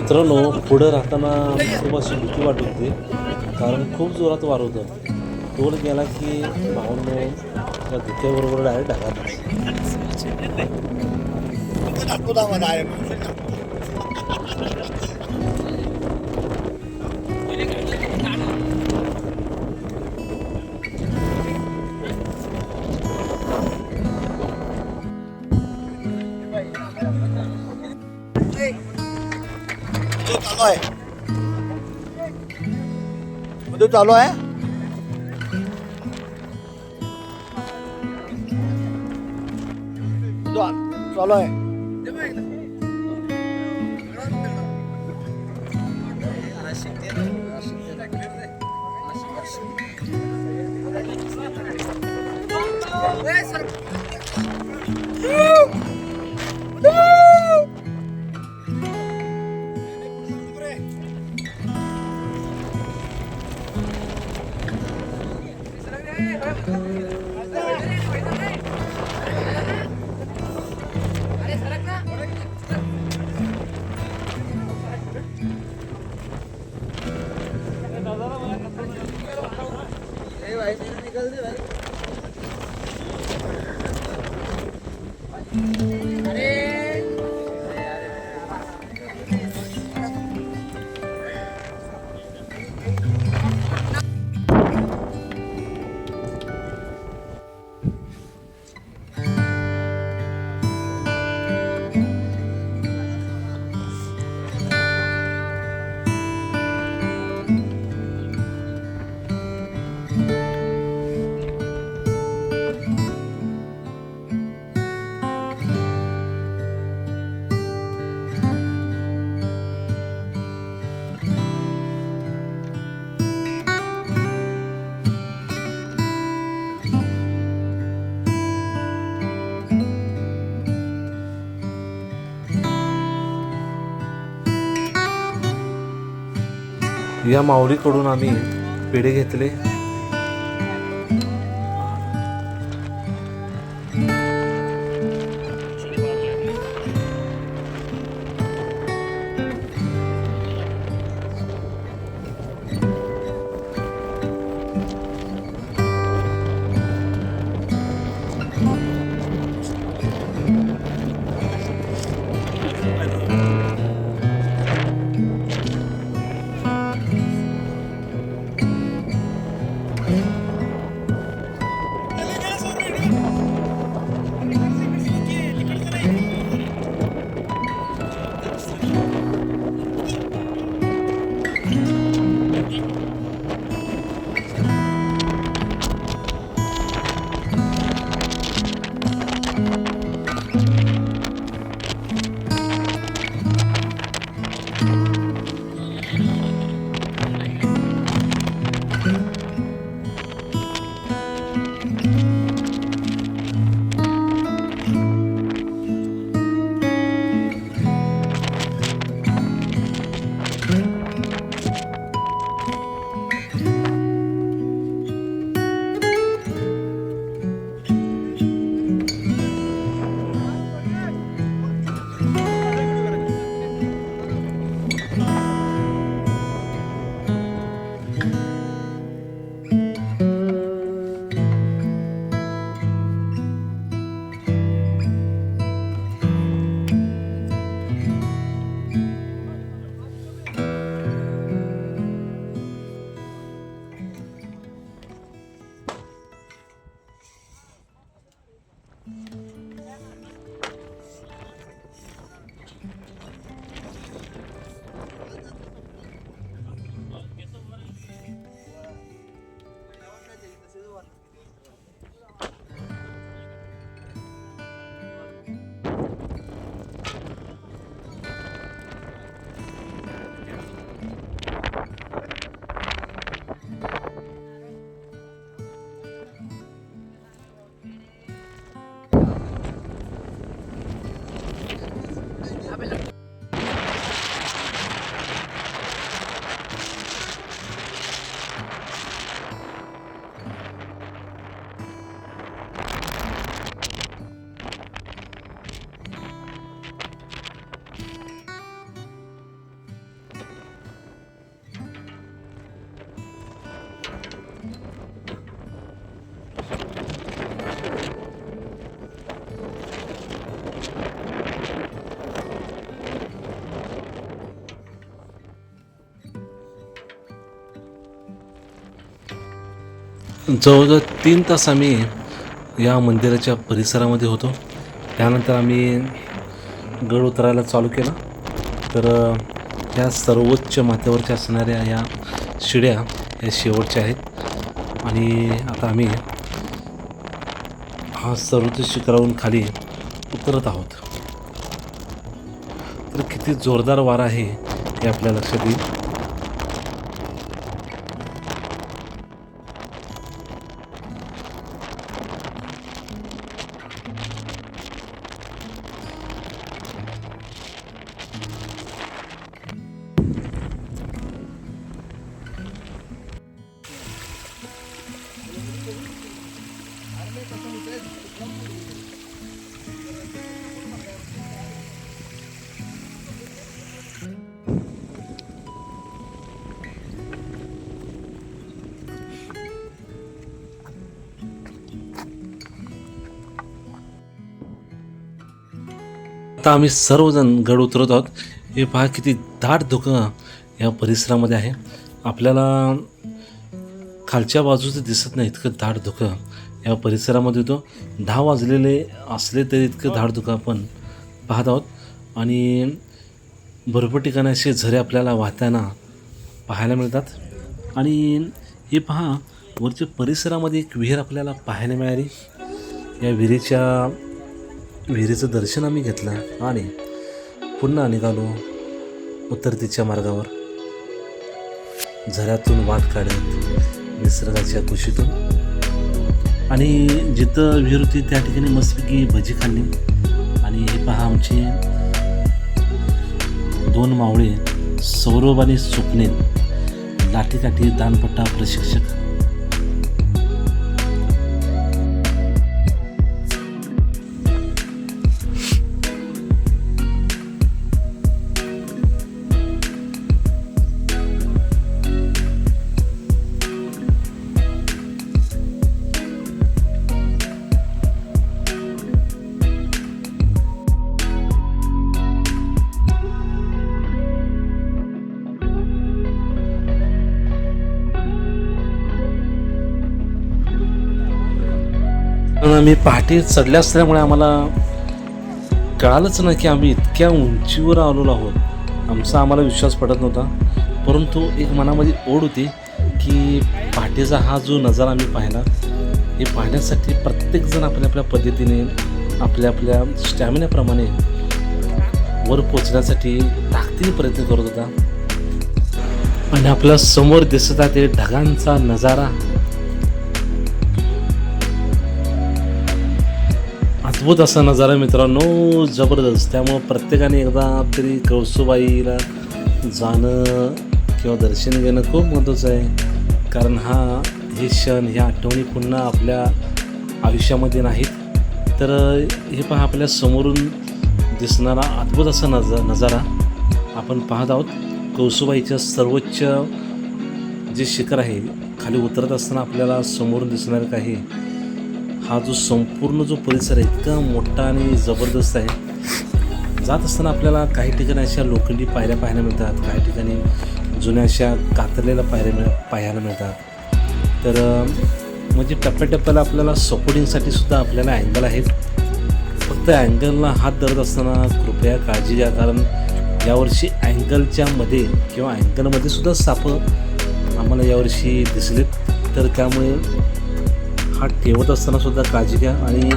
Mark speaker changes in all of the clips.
Speaker 1: मित्रांनो, पुढे राहताना खूप अशी भीती वाटत होती, कारण खूप जोरात वार होतं. तोड गेला की भावनो त्या धुक्याबरोबर डायरेक्ट ढगात.
Speaker 2: चालू आहे चालू आहे
Speaker 1: या माऊलीकडून आम्ही पेढे घेतले. जवळजवळ 3 तास आम्ही या मंदिराच्या परिसरामध्ये होतो. त्यानंतर आम्ही गड उतरायला चालू केलं. तर ह्या सर्वोच्च माथ्यावरच्या असणाऱ्या या शिड्या या शेवटच्या आहेत आणि आता आम्ही हा सर्वोच्च शिखरावरून खाली उतरत आहोत. तर किती जोरदार वारा आहे हे आपल्या लक्षात येईल. आता आम्ही सर्वजण गड उतरत आहोत. हे पहा किती दाट धुकं या परिसरामध्ये आहे. आपल्याला खालच्या बाजूचं दिसत नाही इतकं दाट धुकं या परिसरामध्ये होतं. 10 वाजलेले असले तरी इतकं दाट धुकं आपण पाहत आहोत आणि भरपूर ठिकाणी असे झरे आपल्याला वाहताना पाहायला मिळतात. आणि हे पहा वरच्या परिसरामध्ये एक विहीर आपल्याला पाहायला मिळाली. या विहिरीचं दर्शन आम्ही घेतलं आणि पुन्हा निघालो उतरतीच्या मार्गावर, झऱ्यातून वाट काढत निसर्गाच्या कुशीतून. आणि जिथं विहीर होती त्या ठिकाणी मस्तपैकी भजी खाल्ली. आणि हे पहा आमचे 2 मावळे सौरभ आणि स्वप्नील, लाठीकाठी दानपट्टा प्रशिक्षक. आम्ही पहाटे चढले असल्यामुळे आम्हाला कळालंच नाही की आम्ही इतक्या उंचीवर आलेलो आहोत. आम्हाला विश्वास पडत नव्हता. परंतु एक मनामध्ये ओढ होती की पहाटेचा हा जो नजारा आम्ही पाहिला, हे पाहण्यासाठी प्रत्येकजण आपल्या आपल्या पद्धतीने आपल्या आपल्या स्टॅमिनाप्रमाणे वर पोचण्यासाठी ताकदीने प्रयत्न करत होता. आणि आपल्या समोर दिसत आहे ते ढगांचा नजारा अद्भुत असा नजारा मित्रांनो, जबरदस्त. त्यामुळं प्रत्येकाने एकदा तरी कळसूबाईला जाणं किंवा दर्शन घेणं खूप महत्त्वाचं आहे. कारण हे क्षण, ह्या आठवणी पुन्हा आपल्या आयुष्यामध्ये नाहीत. तर हे पहा आपल्या समोरून दिसणारा अद्भुत असा नजारा आपण पाहत आहोत. कळसूबाईच्या सर्वोच्च जे शिखर आहे, खाली उतरत असताना आपल्याला समोरून दिसणारं काही हा जो संपूर्ण जो परिसर आहे इतका मोठा आणि जबरदस्त आहे. जात असताना आपल्याला काही ठिकाणी अशा लोखंडी पायऱ्या पाहायला मिळतात, काही ठिकाणी जुन्या अशा कातरलेल्या पाहायला मिळतात. तर म्हणजे टप्प्याटप्प्याला आपल्याला सपोर्टिंगसाठी सुद्धा आपल्याला अँगल आहेत. फक्त अँगलला हात धरत असताना कृपया काळजी घ्या, कारण यावर्षी अँगलच्या मध्ये किंवा अँगलमध्ये सुद्धा साप आम्हाला यावर्षी दिसलेत. तर त्यामुळे हात ठेवत असताना सुद्धा काळजी घ्या. आणि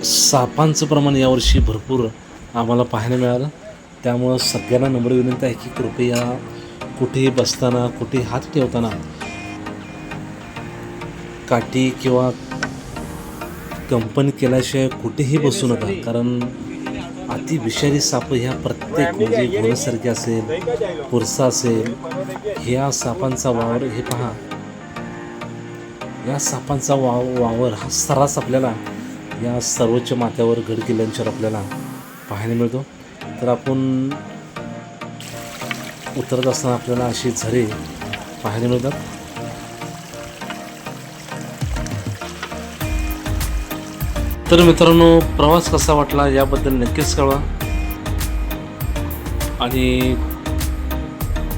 Speaker 1: सापांचं प्रमाण यावर्षी भरपूर आम्हाला पाहायला मिळालं. त्यामुळं सगळ्यांना नम्र विनंती आहे की कृपया कुठेही बसताना, कुठेही हात ठेवताना काठी किंवा कंपन केल्याशिवाय कुठेही बसू नका. कारण अति विषारी साप ह्या प्रत्येक म्हणजे घोड्यासारखे असेल, पुरसा असेल, ह्या सापांचा वावर, हे पहा या सापांचा वावर हा सर्रास आपल्याला या सर्वोच्च माथ्यावर गड किल्ल्यांच्यावर आपल्याला पाहायला मिळतो. तर आपण उतरत असताना आपल्याला असे झरे पाहायला मिळतात. तर मित्रांनो, प्रवास कसा वाटला याबद्दल नक्कीच कळवा. आणि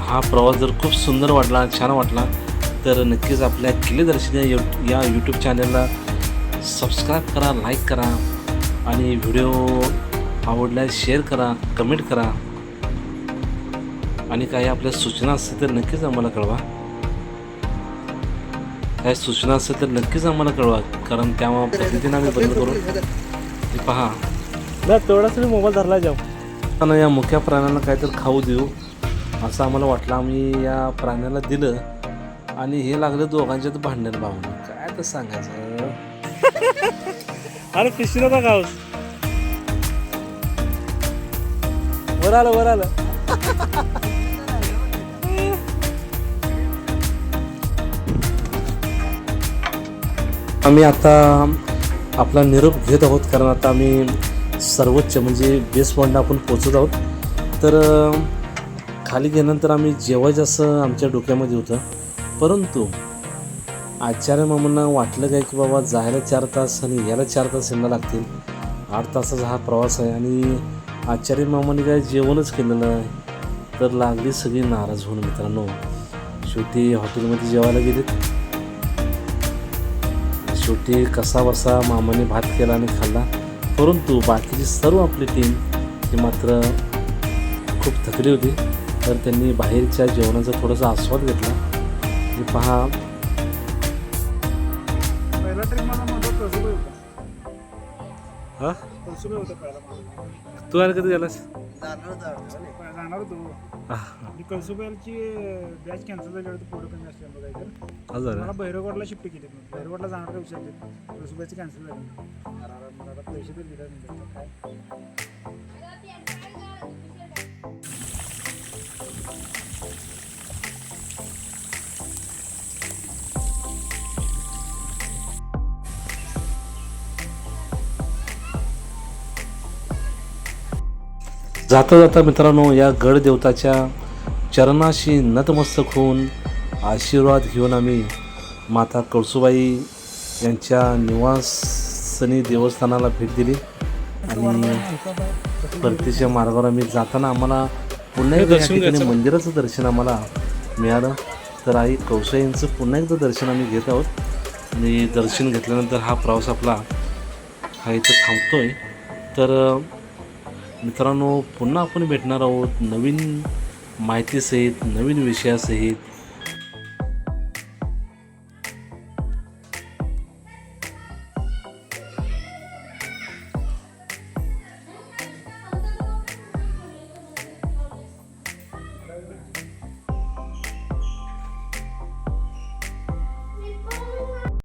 Speaker 1: हा प्रवास जर खूप सुंदर वाटला, छान वाटला तर नक्कीच आपल्या किल्लेदर्शनी या यूट्यूब चॅनलला सबस्क्राईब करा, लाईक करा आणि व्हिडिओ आवडल्यास शेअर करा, कमेंट करा आणि काही आपल्या सूचना असतील तर नक्कीच आम्हाला कळवा. काही सूचना असेल तर नक्कीच आम्हाला कळवा, कारण त्या पद्धतीने आम्ही बदल करू. हे पहा
Speaker 3: तेवढाच मोबाईल धरला जाऊ
Speaker 1: आणि या मुख्या प्राण्याला काहीतरी खाऊ देऊ असं आम्हाला वाटलं. आम्ही या प्राण्याला दिलं आणि हे लागलं दोघांच्यात भांडण भावना. काय तर सांगायचं.
Speaker 3: अरे पिशवी नका खाऊस. वर आलं
Speaker 1: आम्ही आता आपला निरोप घेत आहोत, कारण आता आम्ही सर्वोच्च म्हणजे बेस पॉईंटला आपण पोचत आहोत. तर खाली गेल्यानंतर आम्ही जेवायचं असं आमच्या डोक्यामध्ये होतं, परंतु आचार्य मामांना वाटलं काय की बाबा जायला 4 तास आणि याला 4 तास यांना लागतील. 8 तासाचा हा प्रवास आहे आणि आचार्य मामाने काय जेवणच केलेलं आहे. तर लागली सगळी नाराज होऊन मित्रांनो. शेवटी हॉटेलमध्ये जेवायला गेलेत. शेवटी कसा बसा मामाने भात केला आणि खाल्ला, परंतु बाकीची सर्व आपली टीम ही मात्र खूप थकली होती. तर त्यांनी बाहेरच्या जेवणाचा थोडासा आस्वाद घेतला. हे पहा
Speaker 3: पहिला ट्रिप मला माझा कळसुबाई होता.
Speaker 1: हा
Speaker 3: कळसुबाई होता पहिला माझा.
Speaker 1: तू आणि कधी गेलास?
Speaker 3: जाणार होतो आणि कळसुबाईची बॅच कॅन्सल झाली होती, पोरं कमी असल्यामुळे काय तर
Speaker 1: हजार
Speaker 3: मला भैरवगडला शिफ्ट केली. भैरवगडला जाणार का विचारले, कळसुबाईची कॅन्सल झाली. मला आता पैसे तर दिले नाही काय.
Speaker 1: जाता जाता मित्रांनो या गडदेवताच्या चरणाशी नतमस्तक होऊन आशीर्वाद घेऊन आम्ही माता कळसुबाई यांच्या निवासस्थानी देवस्थानाला भेट दिली. आणि परतीच्या मार्गावर आम्ही जाताना आम्हाला पुन्हा एकदा या ठिकाणी मंदिराचं दर्शन आम्हाला मिळालं. तर आई कळसुबाईंचं पुन्हा एकदा दर्शन आम्ही घेत आहोत आणि दर्शन घेतल्यानंतर हा प्रवास आपला हा इथं थांबतोय. तर मित्रांनो पुन्हा आपण भेटणार आहोत नवीन माहितीसहित, नवीन विषयासहित.